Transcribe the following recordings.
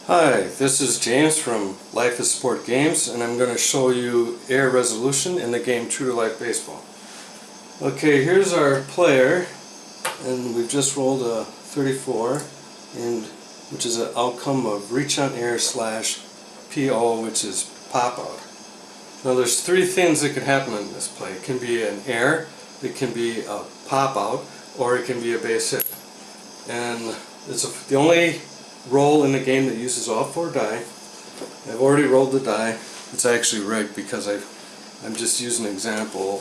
Hi, this is James from Life is Sport Games, and I'm going to show you air resolution in the game True to Life Baseball. Okay, here's our player, and we've just rolled a 34, which is an outcome of reach on air / PO, which is pop out. Now there's three things that could happen in this play. It can be an air, it can be a pop out, or it can be a base hit. And it's the only roll in the game that uses all 4 die. I've already rolled the die. It's actually rigged because I'm just using an example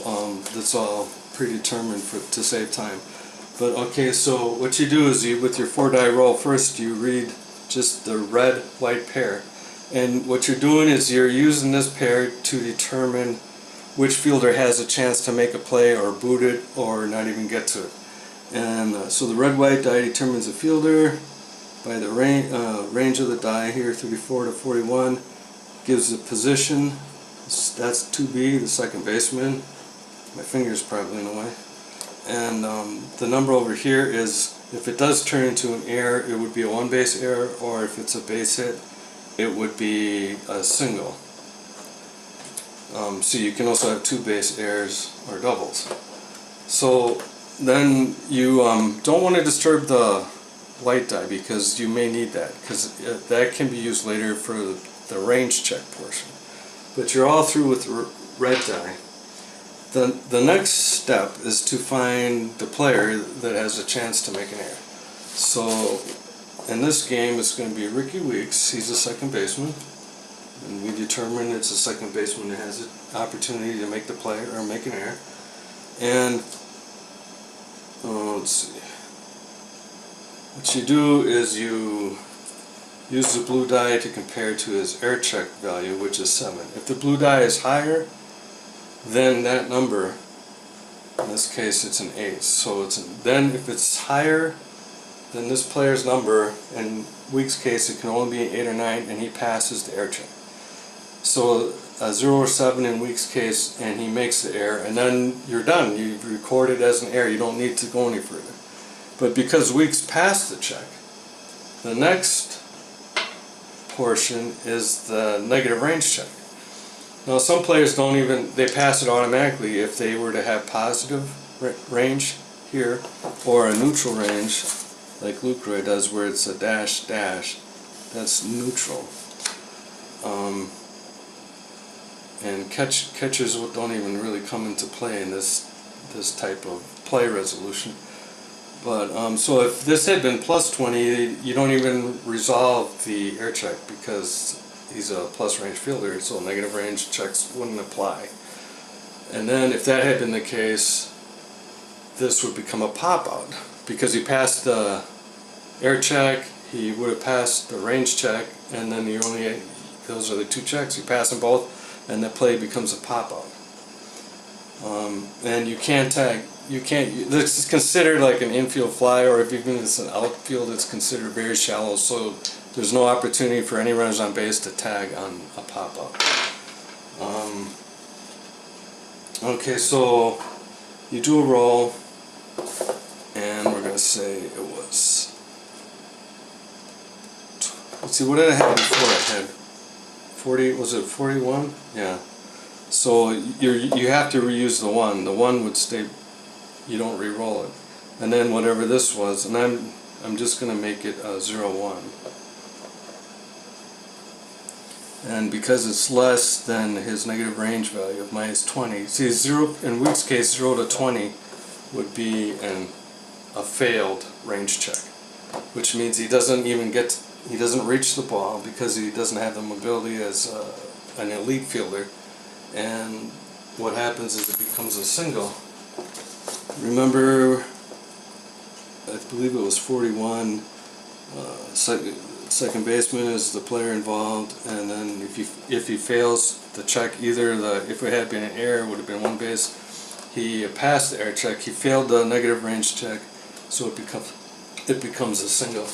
that's all predetermined to save time. But okay, so what you do is with your 4 die roll, first you read just the red-white pair. And what you're doing is you're using this pair to determine which fielder has a chance to make a play or boot it or not even get to it. And so the red-white die determines the fielder by the range of the die here, 34 to 41, gives the position. That's 2B, the second baseman. My finger's probably in the way. And the number over here is, if it does turn into an error, it would be a one base error, or if it's a base hit, it would be a single. So you can also have 2 base errors or doubles. So then you don't want to disturb the white die because you may need that, because that can be used later for the range check portion. But you're all through with the red die. The next step is to find the player that has a chance to make an error. So in this game it's going to be Ricky Weeks. He's a second baseman, and we determine it's a second baseman that has an opportunity to make the play or make an error. And let's see. What you do is you use the blue die to compare to his air check value, which is 7. If the blue die is higher than that number, in this case it's an 8. So then if it's higher than this player's number, in Weeks' case it can only be an 8 or 9, and he passes the air check. So a 0 or 7 in Weeks' case, and he makes the error, and then you're done. You've recorded as an error. You don't need to go any further. But because Weeks passed the check, the next portion is the negative range check. Now some players they pass it automatically if they were to have positive range here, or a neutral range like Lucroy does, where it's a dash dash. That's neutral. And catchers don't even really come into play in this type of play resolution. But so if this had been plus 20, you don't even resolve the air check because he's a plus range fielder, so negative range checks wouldn't apply. And then if that had been the case, this would become a pop out because he passed the air check, he would have passed the range check, and then those are the 2 checks. You pass them both, and the play becomes a pop out. And you can't tag. This is considered like an infield fly, or if even it's an outfield, it's considered very shallow. So there's no opportunity for any runners on base to tag on a pop out. Okay, so you do a roll, and we're going to say it was. Let's see, what did I have before? I had 40. Was it 41? Yeah. So you have to reuse the 1. The 1 would stay. You don't re-roll it, and then whatever this was, and I'm just going to make it a 0-1. And because it's less than his negative range value of -20, see, 0 in Weeks' case, 0 to 20 would be a failed range check, which means he doesn't reach the ball because he doesn't have the mobility as an elite fielder. And what happens is it becomes a single. Remember, I believe it was 41. Second baseman is the player involved, and then if he fails the check, if it had been an error, it would have been 1 base. He passed the air check. He failed the negative range check, so it becomes a single.